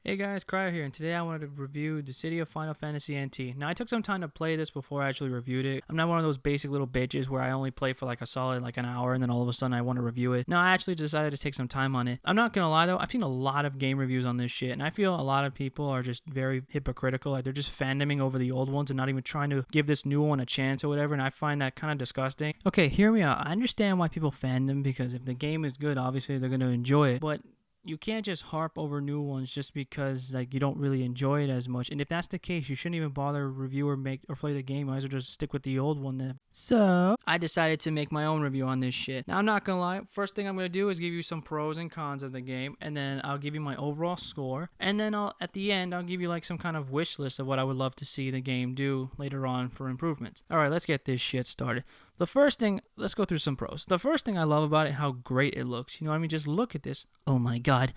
Hey guys, Cryo here, and today I wanted to review Dissidia Final Fantasy NT. Now, I took some time to play this before I actually reviewed it. I'm not one of those basic little bitches where I only play for like a solid an hour and then all of a sudden I want to review it. No, I actually decided to take some time on it. I'm not gonna lie though, I've seen a lot of game reviews on this shit, and I feel a lot of people are just very hypocritical. Like, they're just fandoming over the old ones and not even trying to give this new one a chance or whatever, and I find that kind of disgusting. Okay, hear me out. I understand why people fandom, because if the game is good, obviously they're gonna enjoy it, but you can't just harp over new ones just because you don't really enjoy it as much. And if that's the case, you shouldn't even bother review or play the game. Might as well just stick with the old one then. So I decided to make my own review on this shit. Now, I'm not gonna lie, first thing I'm gonna do is give you some pros and cons of the game, and then I'll give you my overall score, and then at the end I'll give you some kind of wish list of what I would love to see the game do later on for improvements. Alright, let's get this shit started. The first thing, let's go through some pros. The first thing I love about it, how great it looks. You know what I mean? Just look at this. Oh my god.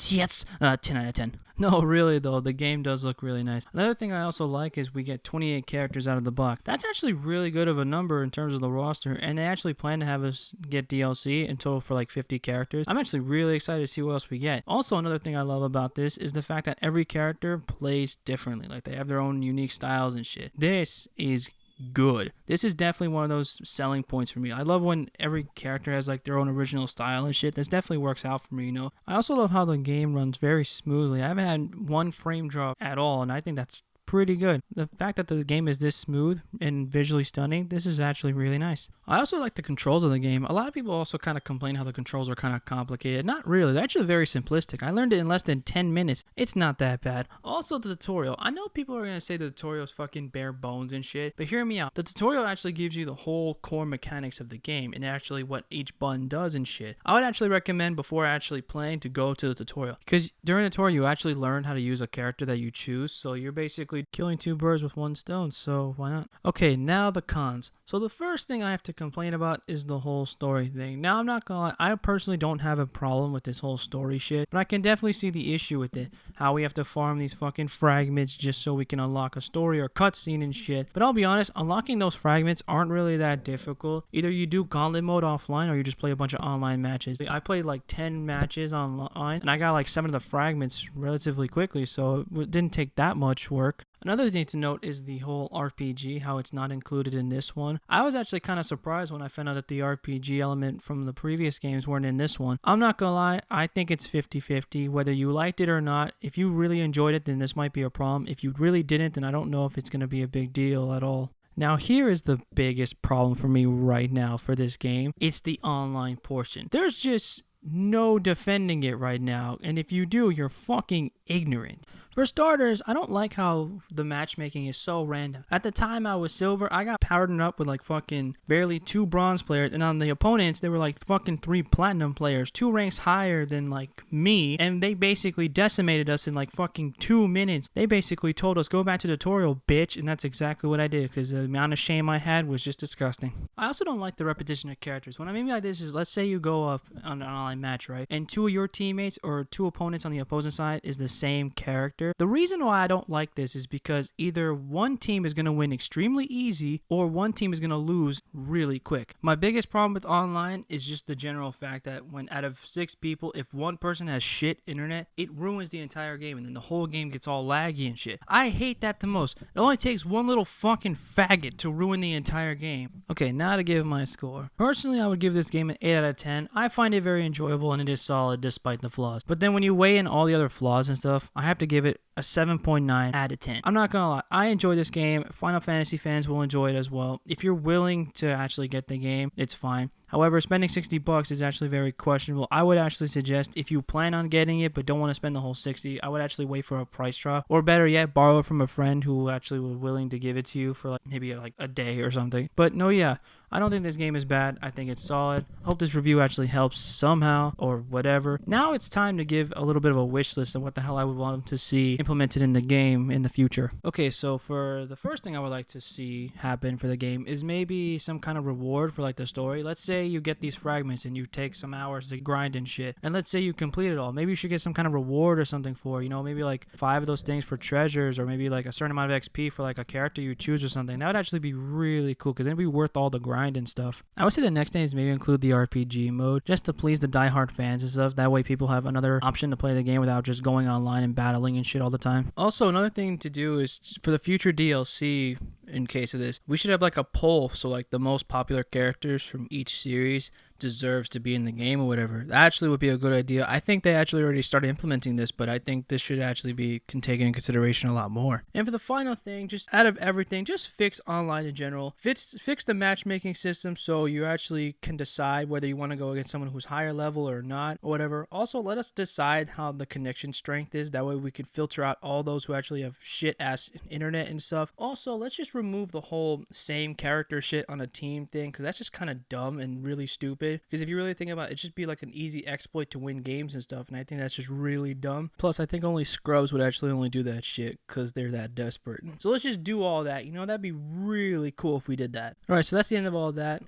Yes, 10 out of 10. No, really though, the game does look really nice. Another thing I also like is we get 28 characters out of the box. That's actually really good of a number in terms of the roster, and they actually plan to have us get DLC in total for 50 characters. I'm actually really excited to see what else we get. Also, another thing I love about this is the fact that every character plays differently. They have their own unique styles and shit. This is good. This is definitely one of those selling points for me. I love when every character has their own original style and shit. This definitely works out for me, you know. I also love how the game runs very smoothly. I haven't had one frame drop at all, and I think that's pretty good. The fact that the game is this smooth and visually stunning, this is actually really nice. I also like the controls of the game. A lot of people also kind of complain how the controls are kind of complicated. Not really. They're actually very simplistic. I learned it in less than 10 minutes. It's not that bad. Also, the tutorial. I know people are going to say the tutorial is fucking bare bones and shit, but hear me out. The tutorial actually gives you the whole core mechanics of the game and actually what each button does and shit. I would actually recommend before actually playing to go to the tutorial, because during the tutorial you actually learn how to use a character that you choose, so you're basically killing two birds with one stone, so why not? Okay, now the cons. So the first thing I have to complain about is the whole story thing. Now, I'm not gonna lie, I personally don't have a problem with this whole story shit, but I can definitely see the issue with it. How we have to farm these fucking fragments just so we can unlock a story or cutscene and shit. But I'll be honest, unlocking those fragments aren't really that difficult. Either you do gauntlet mode offline or you just play a bunch of online matches. I played 10 matches online and I got 7 of the fragments relatively quickly, so it didn't take that much work. Another thing to note is the whole RPG, how it's not included in this one. I was actually kind of surprised when I found out that the RPG element from the previous games weren't in this one. I'm not gonna lie, I think it's 50-50, whether you liked it or not. If you really enjoyed it, then this might be a problem. If you really didn't, then I don't know if it's gonna be a big deal at all. Now, here is the biggest problem for me right now for this game. It's the online portion. There's just no defending it right now, and if you do, you're fucking ignorant. For starters, I don't like how the matchmaking is so random. At the time I was silver, I got powered up with fucking barely 2 bronze players, and on the opponents, they were fucking 3 platinum players, 2 ranks higher than me, and they basically decimated us in fucking 2 minutes. They basically told us, go back to the tutorial, bitch, and that's exactly what I did, because the amount of shame I had was just disgusting. I also don't like the repetition of characters. What I mean by this is, let's say you go up on an online match, right, and 2 of your teammates or 2 opponents on the opposing side is the same character. The reason why I don't like this is because either one team is going to win extremely easy or one team is going to lose really quick. My biggest problem with online is just the general fact that when out of 6 people, if one person has shit internet, it ruins the entire game and then the whole game gets all laggy and shit. I hate that the most. It only takes one little fucking faggot to ruin the entire game. Okay, now to give my score. Personally, I would give this game an 8 out of 10. I find it very enjoyable and it is solid despite the flaws. But then when you weigh in all the other flaws and stuff, I have to give it a 7.9 out of 10. I'm not gonna lie, I enjoy this game. Final Fantasy fans will enjoy it as well. If you're willing to actually get the game, it's fine. However, spending $60 is actually very questionable. I would actually suggest, if you plan on getting it but don't want to spend the whole $60, I would actually wait for a price drop, or better yet, borrow it from a friend who actually was willing to give it to you for maybe a day or something. But no, yeah, I don't think this game is bad. I think it's solid. Hope this review actually helps somehow or whatever. Now it's time to give a little bit of a wish list of what the hell I would want to see implemented in the game in the future. Okay, so for the first thing I would like to see happen for the game is maybe some kind of reward for like the story. Let's say you get these fragments and you take some hours to grind and shit, and let's say you complete it all. Maybe you should get some kind of reward or something for, you know, maybe like 5 of those things for treasures, or maybe like a certain amount of XP for like a character you choose or something. That would actually be really cool, because it'd be worth all the grind and stuff. I would say the next thing is maybe include the RPG mode, just to please the diehard fans and stuff. That way people have another option to play the game without just going online and battling and shit all the time. Also, another thing to do is for the future DLC, in case of this, we should have like a poll, so like the most popular characters from each series deserves to be in the game or whatever. That actually would be a good idea. I think they actually already started implementing this, but I think this should actually be taken in consideration a lot more. And for the final thing, just out of everything, just fix online in general. Fix the matchmaking system so you actually can decide whether you want to go against someone who's higher level or not, or whatever. Also, let us decide how the connection strength is. That way we can filter out all those who actually have shit ass internet and stuff. Also, let's just remove the whole same character shit on a team thing, because that's just kind of dumb and really stupid. Because if you really think about it, it'd just be like an easy exploit to win games and stuff, and I think that's just really dumb. Plus, I think only scrubs would actually only do that shit because they're that desperate. So let's just do all that. You know, that'd be really cool if we did that. Alright, so that's the end of all that.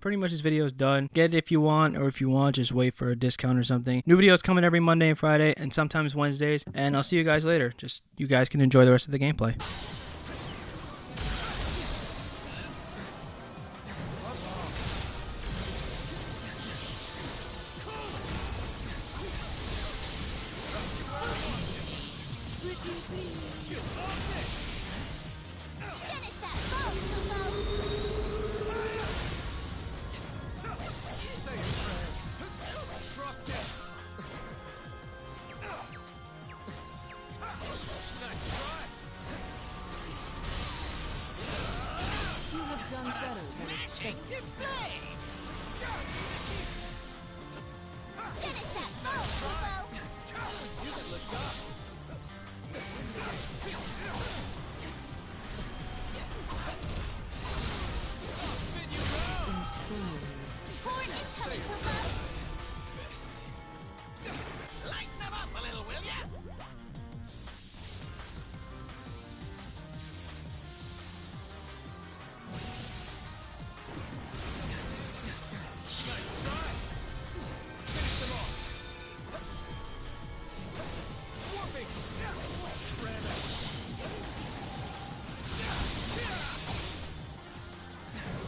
Pretty much this video is done. Get it if you want, or if you want, just wait for a discount or something. New videos coming every Monday and Friday, and sometimes Wednesdays, and I'll see you guys later. Just, you guys can enjoy the rest of the gameplay. Finish that foe, Kupo! Say it, friends. Truck down. Nice try. You have done better than expected. Display. Finish that foe, Kupo! You slipped up. Spin you round. Inspiring. Horn incoming, Kupo! Lighten them up a little, will ya? Nice try. Finish them off. Warping. Shredder.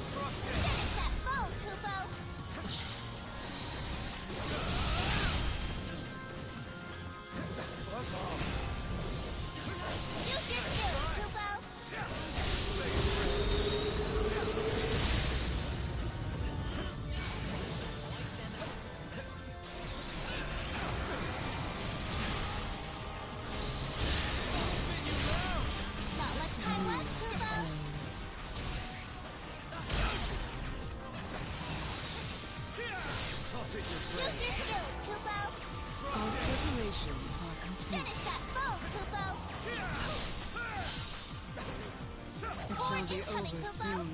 Truck down. Finish that foe, Kupo! Buzz off. Use your skills, Kupo! Say it, friends. Spin you round. Not much time left, Kupo! I'll take your Use friend. your skills, Kupo! Our preparations are complete. Finish that foe, Kupo! It shall be over Kupo! soon.